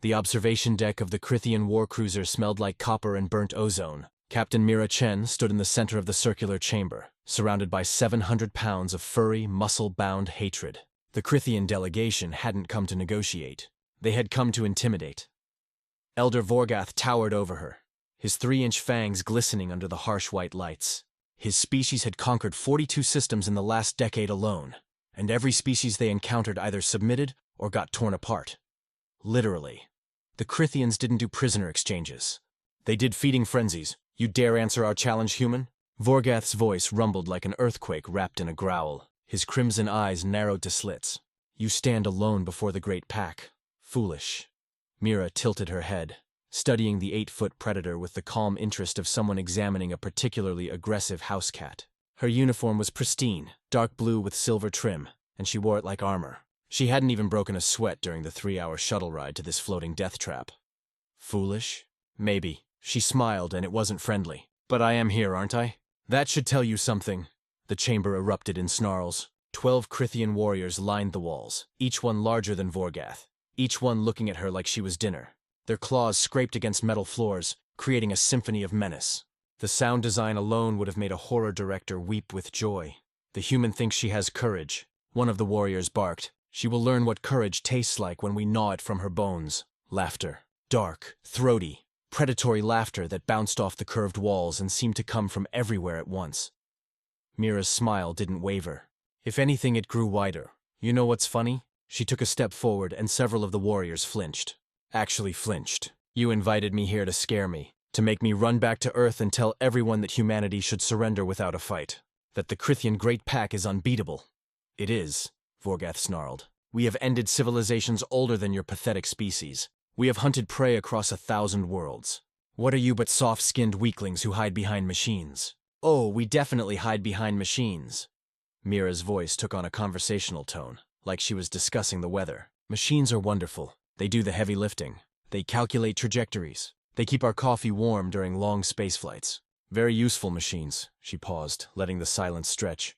The observation deck of the Krythian war cruiser smelled like copper and burnt ozone. Captain Mira Chen stood in the center of the circular chamber, surrounded by 700 pounds of furry, muscle-bound hatred. The Krythian delegation hadn't come to negotiate. They had come to intimidate. Elder Vorgath towered over her, his 3-inch fangs glistening under the harsh white lights. His species had conquered 42 systems in the last decade alone, and every species they encountered either submitted or got torn apart. Literally. The Krythians didn't do prisoner exchanges. They did feeding frenzies. You dare answer our challenge, human? Vorgath's voice rumbled like an earthquake wrapped in a growl. His crimson eyes narrowed to slits. You stand alone before the great pack. Foolish. Mira tilted her head, studying the 8-foot predator with the calm interest of someone examining a particularly aggressive house cat. Her uniform was pristine, dark blue with silver trim, and she wore it like armor. She hadn't even broken a sweat during the 3-hour shuttle ride to this floating death trap. Foolish? Maybe. She smiled, and it wasn't friendly. But I am here, aren't I? That should tell you something. The chamber erupted in snarls. 12 Krythian warriors lined the walls, each one larger than Vorgath, each one looking at her like she was dinner. Their claws scraped against metal floors, creating a symphony of menace. The sound design alone would have made a horror director weep with joy. The human thinks she has courage. One of the warriors barked. She will learn what courage tastes like when we gnaw it from her bones. Laughter. Dark, throaty, predatory laughter that bounced off the curved walls and seemed to come from everywhere at once. Mira's smile didn't waver. If anything, it grew wider. You know what's funny? She took a step forward and several of the warriors flinched. Actually flinched. You invited me here to scare me, to make me run back to Earth and tell everyone that humanity should surrender without a fight. That the Krythian Great Pack is unbeatable. It is, Vorgath snarled. We have ended civilizations older than your pathetic species. We have hunted prey across 1,000 worlds. What are you but soft-skinned weaklings who hide behind machines? Oh, we definitely hide behind machines. Mira's voice took on a conversational tone, like she was discussing the weather. Machines are wonderful. They do the heavy lifting. They calculate trajectories. They keep our coffee warm during long space flights. Very useful machines. She paused, letting the silence stretch.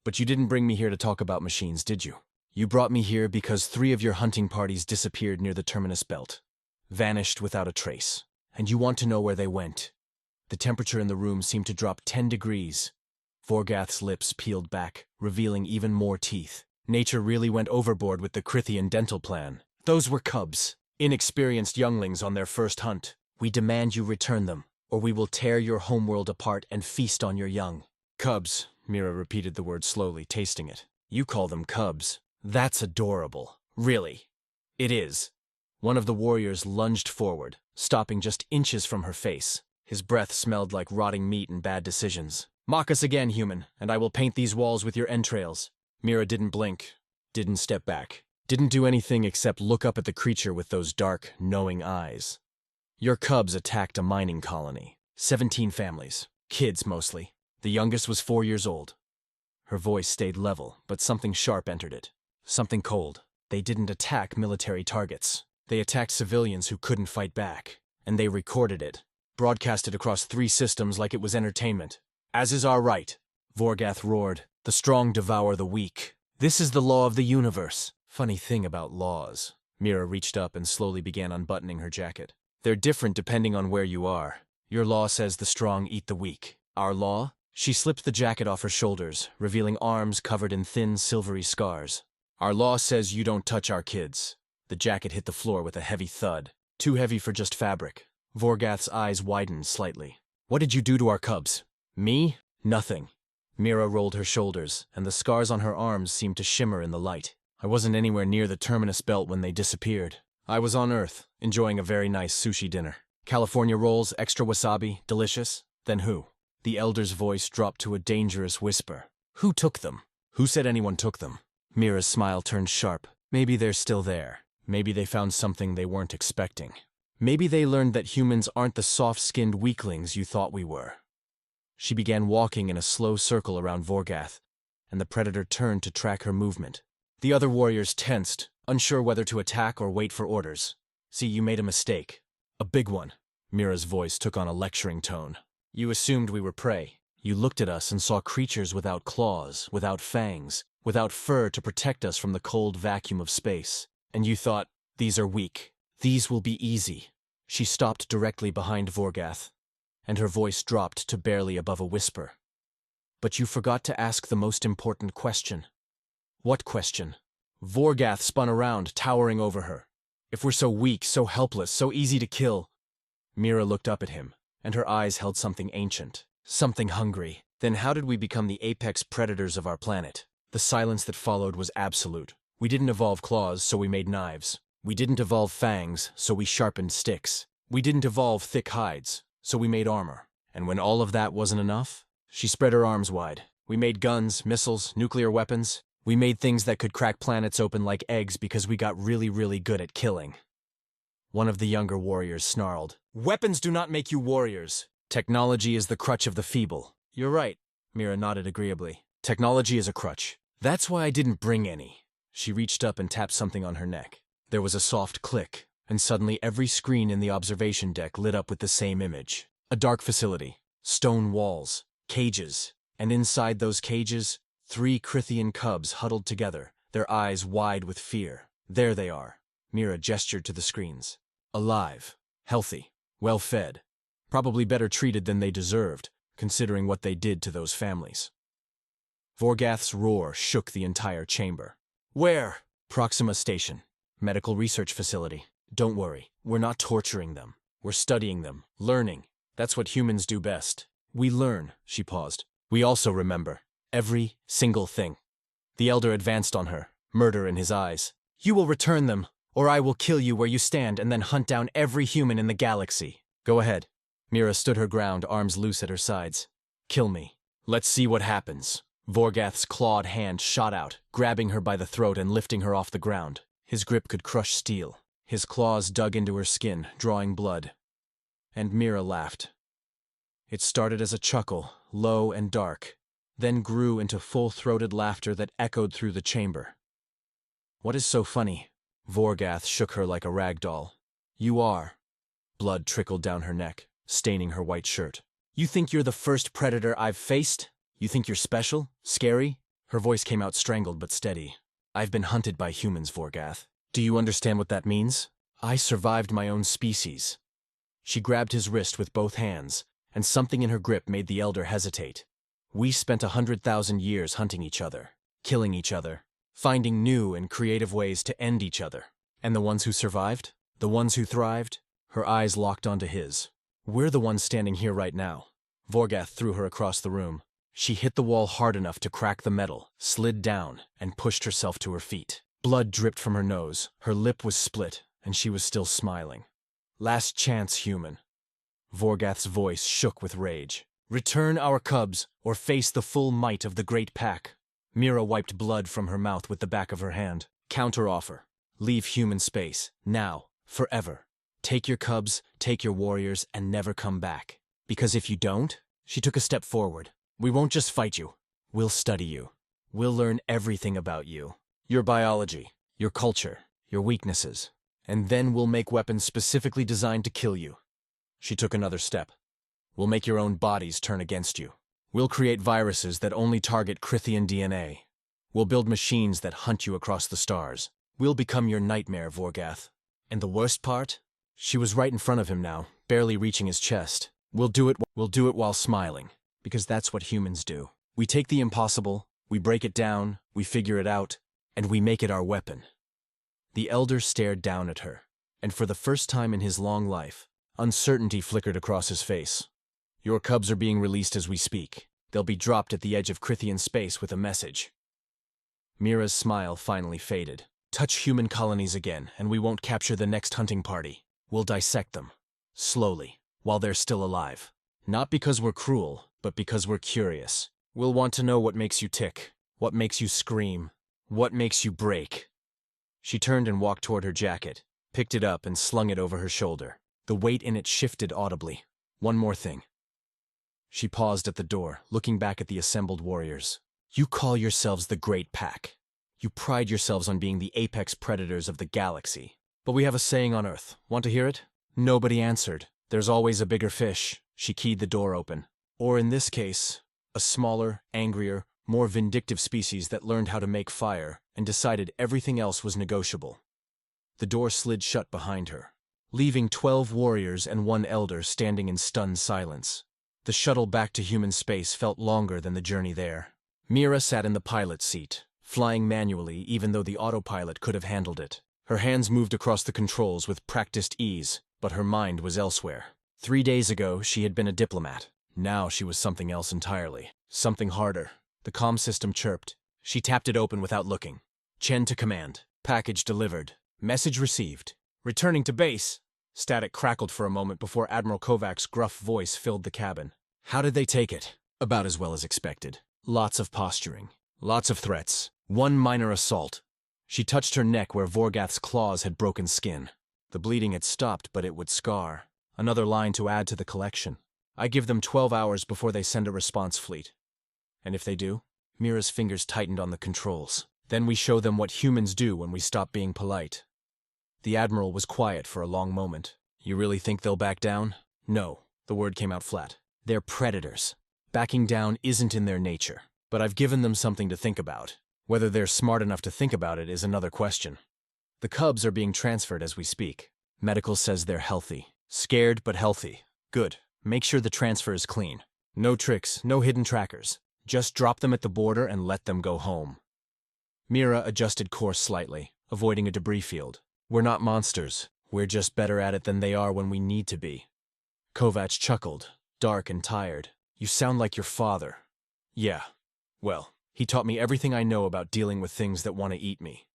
But you didn't bring me here to talk about machines, did you? You brought me here because 3 of your hunting parties disappeared near the terminus belt. Vanished without a trace. And you want to know where they went. The temperature in the room seemed to drop 10 degrees. Vorgath's lips peeled back, revealing even more teeth. Nature really went overboard with the Krythian dental plan. Those were cubs, inexperienced younglings on their first hunt. We demand you return them, or we will tear your homeworld apart and feast on your young. Cubs, Mira repeated the word slowly, tasting it. You call them cubs. That's adorable. Really. It is. One of the warriors lunged forward, stopping just inches from her face. His breath smelled like rotting meat and bad decisions. Mock us again, human, and I will paint these walls with your entrails. Mira didn't blink, didn't step back, didn't do anything except look up at the creature with those dark, knowing eyes. Your cubs attacked a mining colony. 17 families. Kids, mostly. The youngest was 4 years old. Her voice stayed level, but something sharp entered it. Something cold. They didn't attack military targets. They attacked civilians who couldn't fight back. And they recorded it. Broadcast it across 3 systems like it was entertainment. As is our right, Vorgath roared. The strong devour the weak. This is the law of the universe. Funny thing about laws. Mira reached up and slowly began unbuttoning her jacket. They're different depending on where you are. Your law says the strong eat the weak. Our law? She slipped the jacket off her shoulders, revealing arms covered in thin, silvery scars. Our law says you don't touch our kids. The jacket hit the floor with a heavy thud. Too heavy for just fabric. Vorgath's eyes widened slightly. What did you do to our cubs? Me? Nothing. Mira rolled her shoulders, and the scars on her arms seemed to shimmer in the light. I wasn't anywhere near the terminus belt when they disappeared. I was on Earth, enjoying a very nice sushi dinner. California rolls, extra wasabi, delicious. Then who? The elder's voice dropped to a dangerous whisper. Who took them? Who said anyone took them? Mira's smile turned sharp. Maybe they're still there. Maybe they found something they weren't expecting. Maybe they learned that humans aren't the soft-skinned weaklings you thought we were. She began walking in a slow circle around Vorgath, and the predator turned to track her movement. The other warriors tensed, unsure whether to attack or wait for orders. See, you made a mistake. A big one. Mira's voice took on a lecturing tone. You assumed we were prey. You looked at us and saw creatures without claws, without fangs, without fur to protect us from the cold vacuum of space. And you thought, these are weak. These will be easy. She stopped directly behind Vorgath, and her voice dropped to barely above a whisper. But you forgot to ask the most important question. What question? Vorgath spun around, towering over her. If we're so weak, so helpless, so easy to kill. Mira looked up at him, and her eyes held something ancient, something hungry. Then how did we become the apex predators of our planet? The silence that followed was absolute. We didn't evolve claws, so we made knives. We didn't evolve fangs, so we sharpened sticks. We didn't evolve thick hides, so we made armor. And when all of that wasn't enough, she spread her arms wide. We made guns, missiles, nuclear weapons. We made things that could crack planets open like eggs because we got really, really good at killing. One of the younger warriors snarled, "Weapons do not make you warriors. Technology is the crutch of the feeble." "You're right," Mira nodded agreeably. "Technology is a crutch. That's why I didn't bring any." She reached up and tapped something on her neck. There was a soft click, and suddenly every screen in the observation deck lit up with the same image. A dark facility, stone walls, cages, and inside those cages, 3 Krythian cubs huddled together, their eyes wide with fear. There they are. Mira gestured to the screens. Alive, healthy, well-fed, probably better treated than they deserved, considering what they did to those families. Vorgath's roar shook the entire chamber. "Where?" "Proxima Station. Medical research facility. Don't worry, we're not torturing them. We're studying them, learning. That's what humans do best. We learn," she paused. "We also remember. Every single thing." The elder advanced on her, murder in his eyes. "You will return them, or I will kill you where you stand and then hunt down every human in the galaxy." "Go ahead." Mira stood her ground, arms loose at her sides. "Kill me. Let's see what happens." Vorgath's clawed hand shot out, grabbing her by the throat and lifting her off the ground. His grip could crush steel. His claws dug into her skin, drawing blood. And Mira laughed. It started as a chuckle, low and dark, then grew into full-throated laughter that echoed through the chamber. "What is so funny?" Vorgath shook her like a rag doll. "You are." Blood trickled down her neck, staining her white shirt. "You think you're the first predator I've faced? You think you're special? Scary?" Her voice came out strangled but steady. "I've been hunted by humans, Vorgath. Do you understand what that means? I survived my own species." She grabbed his wrist with both hands, and something in her grip made the elder hesitate. "We spent 100,000 years hunting each other, killing each other, finding new and creative ways to end each other. And the ones who survived? The ones who thrived?" Her eyes locked onto his. "We're the ones standing here right now." Vorgath threw her across the room. She hit the wall hard enough to crack the metal, slid down, and pushed herself to her feet. Blood dripped from her nose, her lip was split, and she was still smiling. "Last chance, human." Vorgath's voice shook with rage. "Return our cubs, or face the full might of the great pack." Mira wiped blood from her mouth with the back of her hand. "Counteroffer. Leave human space, now, forever. Take your cubs, take your warriors, and never come back. Because if you don't," she took a step forward, "we won't just fight you. We'll study you. We'll learn everything about you. Your biology, your culture, your weaknesses. And then we'll make weapons specifically designed to kill you." She took another step. "We'll make your own bodies turn against you. We'll create viruses that only target Krythian DNA. We'll build machines that hunt you across the stars. We'll become your nightmare, Vorgath. And the worst part? She was right in front of him now, barely reaching his chest. We'll do it while smiling, because that's what humans do. We take the impossible, we break it down, we figure it out, and we make it our weapon." The elder stared down at her, and for the first time in his long life, uncertainty flickered across his face. "Your cubs are being released as we speak. They'll be dropped at the edge of Krythian space with a message." Mira's smile finally faded. "Touch human colonies again, and we won't capture the next hunting party. We'll dissect them, slowly, while they're still alive. Not because we're cruel, but because we're curious. We'll want to know what makes you tick, what makes you scream, what makes you break." She turned and walked toward her jacket, picked it up and slung it over her shoulder. The weight in it shifted audibly. "One more thing." She paused at the door, looking back at the assembled warriors. "You call yourselves the Great Pack. You pride yourselves on being the apex predators of the galaxy. But we have a saying on Earth. Want to hear it?" Nobody answered. "There's always a bigger fish." She keyed the door open. Or in this case, a smaller, angrier, more vindictive species that learned how to make fire and decided everything else was negotiable. The door slid shut behind her, leaving 12 warriors and 1 elder standing in stunned silence. The shuttle back to human space felt longer than the journey there. Mira sat in the pilot's seat, flying manually even though the autopilot could have handled it. Her hands moved across the controls with practiced ease, but her mind was elsewhere. 3 days ago, she had been a diplomat. Now she was something else entirely. Something harder. The comm system chirped. She tapped it open without looking. Chen to command. Package delivered. Message received. Returning to base. Static crackled for a moment before Admiral Kovac's gruff voice filled the cabin. How did they take it? About as well as expected. Lots of posturing. Lots of threats. 1 minor assault. She touched her neck where Vorgath's claws had broken skin. The bleeding had stopped, but it would scar. Another line to add to the collection. I give them 12 hours before they send a response fleet. And if they do? Mira's fingers tightened on the controls. Then we show them what humans do when we stop being polite. The Admiral was quiet for a long moment. You really think they'll back down? No. The word came out flat. They're predators. Backing down isn't in their nature. But I've given them something to think about. Whether they're smart enough to think about it is another question. The cubs are being transferred as we speak. Medical says they're healthy. Scared but healthy. Good. Make sure the transfer is clean. No tricks, no hidden trackers. Just drop them at the border and let them go home. Mira adjusted course slightly, avoiding a debris field. We're not monsters. We're just better at it than they are when we need to be. Kovac chuckled, dark and tired. You sound like your father. Yeah. Well, he taught me everything I know about dealing with things that want to eat me.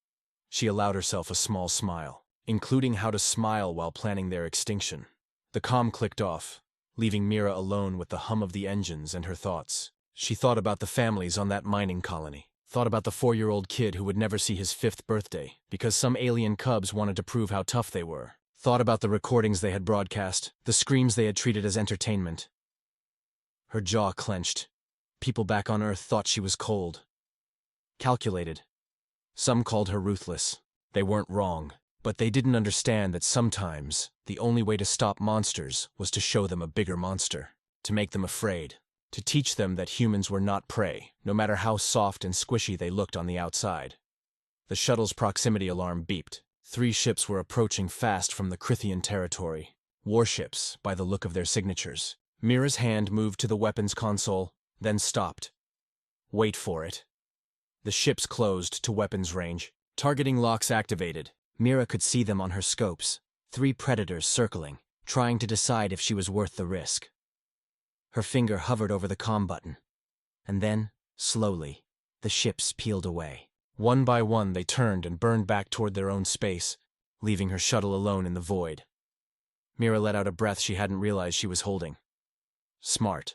She allowed herself a small smile, including how to smile while planning their extinction. The comm clicked off, leaving Mira alone with the hum of the engines and her thoughts. She thought about the families on that mining colony. Thought about the 4-year-old kid who would never see his 5th birthday because some alien cubs wanted to prove how tough they were. Thought about the recordings they had broadcast, the screams they had treated as entertainment. Her jaw clenched. People back on Earth thought she was cold. Calculated. Some called her ruthless. They weren't wrong, but they didn't understand that sometimes the only way to stop monsters was to show them a bigger monster, to make them afraid, to teach them that humans were not prey, no matter how soft and squishy they looked on the outside. The shuttle's proximity alarm beeped. 3 ships were approaching fast from the Krythian territory. Warships, by the look of their signatures. Mira's hand moved to the weapons console, then stopped. Wait for it. The ships closed to weapons range. Targeting locks activated. Mira could see them on her scopes. 3 predators circling, trying to decide if she was worth the risk. Her finger hovered over the comm button. And then, slowly, the ships peeled away. One by one they turned and burned back toward their own space, leaving her shuttle alone in the void. Mira let out a breath she hadn't realized she was holding. Smart.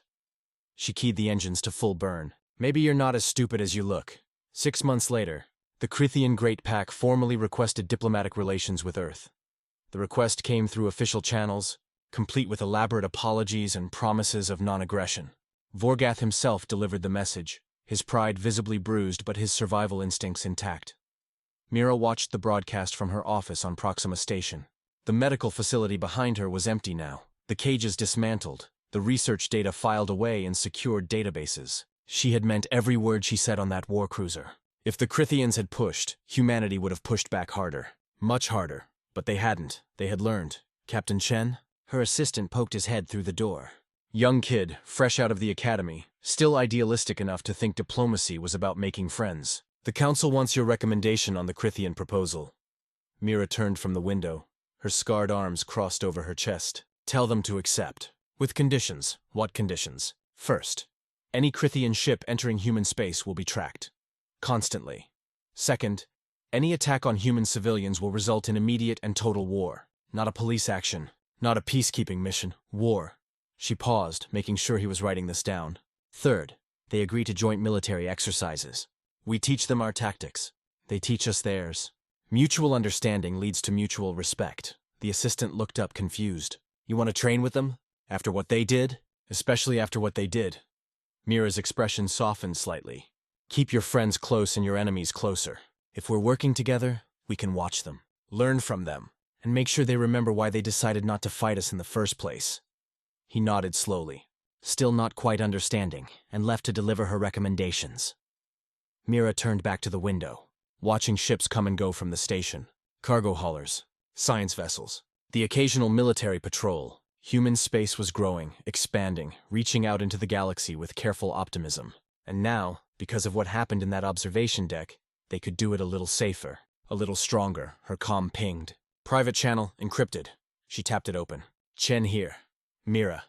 She keyed the engines to full burn. Maybe you're not as stupid as you look. 6 months later, the Krythian Great Pack formally requested diplomatic relations with Earth. The request came through official channels, complete with elaborate apologies and promises of non-aggression. Vorgath himself delivered the message, his pride visibly bruised but his survival instincts intact. Mira watched the broadcast from her office on Proxima Station. The medical facility behind her was empty now, the cages dismantled, the research data filed away in secured databases. She had meant every word she said on that warcruiser. If the Krythians had pushed, humanity would have pushed back harder. Much harder. But they hadn't. They had learned. Captain Chen? Her assistant poked his head through the door. Young kid, fresh out of the academy, still idealistic enough to think diplomacy was about making friends. The council wants your recommendation on the Krythian proposal. Mira turned from the window, her scarred arms crossed over her chest. Tell them to accept. With conditions. What conditions? First, any Krythian ship entering human space will be tracked. Constantly. Second, any attack on human civilians will result in immediate and total war. Not a police action. Not a peacekeeping mission. War. She paused, making sure he was writing this down. Third, they agree to joint military exercises. We teach them our tactics. They teach us theirs. Mutual understanding leads to mutual respect. The assistant looked up confused. You want to train with them? After what they did? Especially after what they did. Mira's expression softened slightly. Keep your friends close and your enemies closer. If we're working together, we can watch them, learn from them, and make sure they remember why they decided not to fight us in the first place. He nodded slowly, still not quite understanding, and left to deliver her recommendations. Mira turned back to the window, watching ships come and go from the station. Cargo haulers, science vessels, the occasional military patrol. Human space was growing, expanding, reaching out into the galaxy with careful optimism. And now, because of what happened in that observation deck, they could do it a little safer, a little stronger. Her comm pinged. Private channel, encrypted. She tapped it open. Chen here. Mira.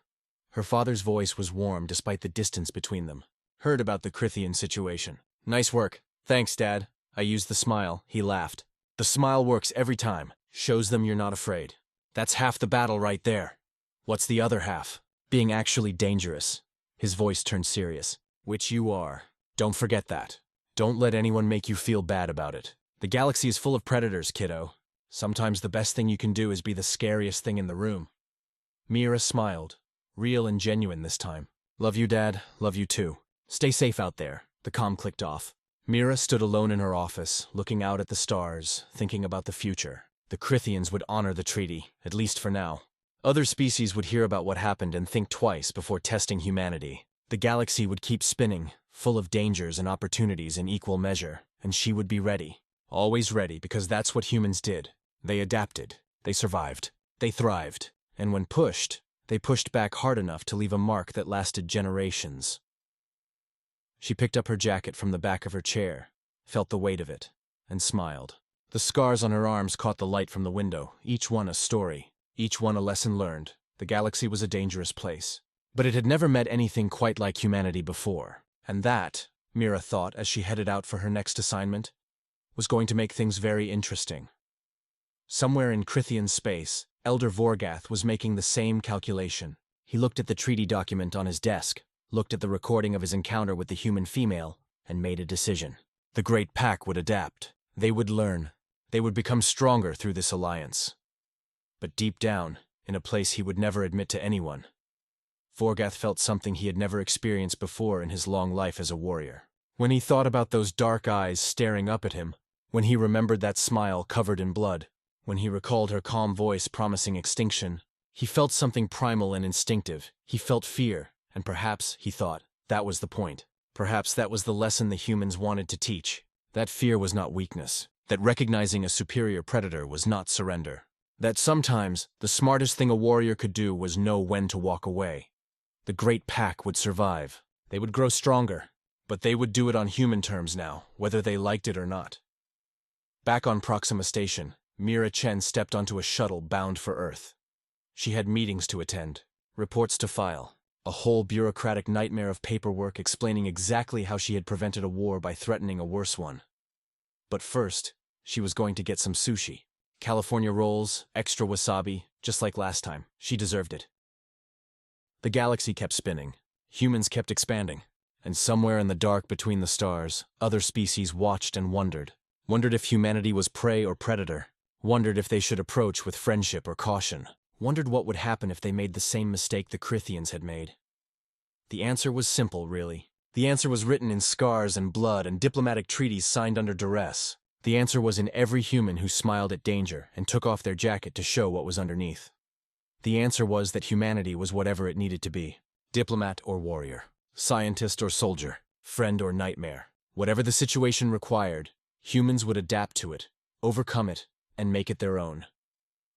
Her father's voice was warm despite the distance between them. Heard about the Krythian situation. Nice work. Thanks, Dad. I used the smile. He laughed. The smile works every time. Shows them you're not afraid. That's half the battle right there. What's the other half? Being actually dangerous. His voice turned serious. Which you are. Don't forget that. Don't let anyone make you feel bad about it. The galaxy is full of predators, kiddo. Sometimes the best thing you can do is be the scariest thing in the room. Mira smiled. Real and genuine this time. Love you, Dad. Love you too. Stay safe out there. The comm clicked off. Mira stood alone in her office, looking out at the stars, thinking about the future. The Krythians would honor the treaty, at least for now. Other species would hear about what happened and think twice before testing humanity. The galaxy would keep spinning, full of dangers and opportunities in equal measure, and she would be ready. Always ready, because that's what humans did. They adapted. They survived. They thrived. And when pushed, they pushed back hard enough to leave a mark that lasted generations. She picked up her jacket from the back of her chair, felt the weight of it, and smiled. The scars on her arms caught the light from the window, each one a story, each one a lesson learned. The galaxy was a dangerous place. But it had never met anything quite like humanity before. And that, Mira thought as she headed out for her next assignment, was going to make things very interesting. Somewhere in Krythian space, Elder Vorgath was making the same calculation. He looked at the treaty document on his desk, looked at the recording of his encounter with the human female, and made a decision. The Great Pack would adapt. They would learn. They would become stronger through this alliance. But deep down, in a place he would never admit to anyone, Vorgath felt something he had never experienced before in his long life as a warrior. When he thought about those dark eyes staring up at him, when he remembered that smile covered in blood, when he recalled her calm voice promising extinction, he felt something primal and instinctive. He felt fear, and perhaps, he thought, that was the point. Perhaps that was the lesson the humans wanted to teach. That fear was not weakness. That recognizing a superior predator was not surrender. That sometimes, the smartest thing a warrior could do was know when to walk away. The Great Pack would survive. They would grow stronger. But they would do it on human terms now, whether they liked it or not. Back on Proxima Station, Mira Chen stepped onto a shuttle bound for Earth. She had meetings to attend, reports to file, a whole bureaucratic nightmare of paperwork explaining exactly how she had prevented a war by threatening a worse one. But first, she was going to get some sushi. California rolls, extra wasabi, just like last time. She deserved it. The galaxy kept spinning. Humans kept expanding. And somewhere in the dark between the stars, other species watched and wondered. Wondered if humanity was prey or predator. Wondered if they should approach with friendship or caution. Wondered what would happen if they made the same mistake the Krythians had made. The answer was simple, really. The answer was written in scars and blood and diplomatic treaties signed under duress. The answer was in every human who smiled at danger and took off their jacket to show what was underneath. The answer was that humanity was whatever it needed to be. Diplomat or warrior. Scientist or soldier. Friend or nightmare. Whatever the situation required, humans would adapt to it, overcome it, and make it their own.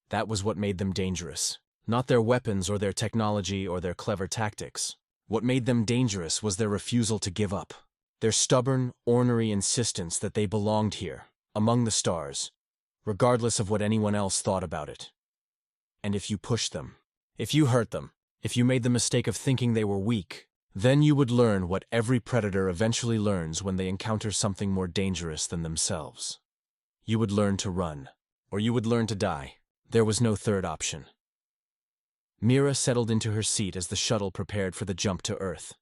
That was what made them dangerous. Not their weapons or their technology or their clever tactics. What made them dangerous was their refusal to give up. Their stubborn, ornery insistence that they belonged here, among the stars, regardless of what anyone else thought about it. And if you pushed them, if you hurt them, if you made the mistake of thinking they were weak, then you would learn what every predator eventually learns when they encounter something more dangerous than themselves. You would learn to run, or you would learn to die. There was no third option. Mira settled into her seat as the shuttle prepared for the jump to Earth.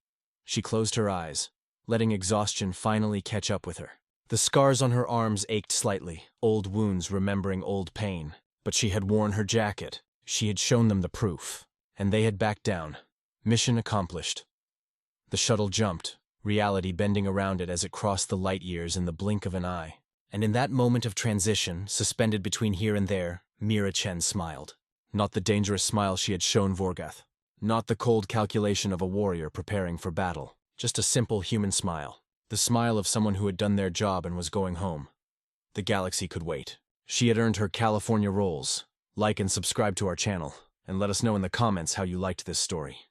She closed her eyes, letting exhaustion finally catch up with her. The scars on her arms ached slightly, old wounds remembering old pain. But she had worn her jacket. She had shown them the proof. And they had backed down. Mission accomplished. The shuttle jumped, reality bending around it as it crossed the light years in the blink of an eye. And in that moment of transition, suspended between here and there, Mira Chen smiled. Not the dangerous smile she had shown Vorgath. Not the cold calculation of a warrior preparing for battle. Just a simple human smile. The smile of someone who had done their job and was going home. The galaxy could wait. She had earned her California rolls. Like and subscribe to our channel, and let us know in the comments how you liked this story.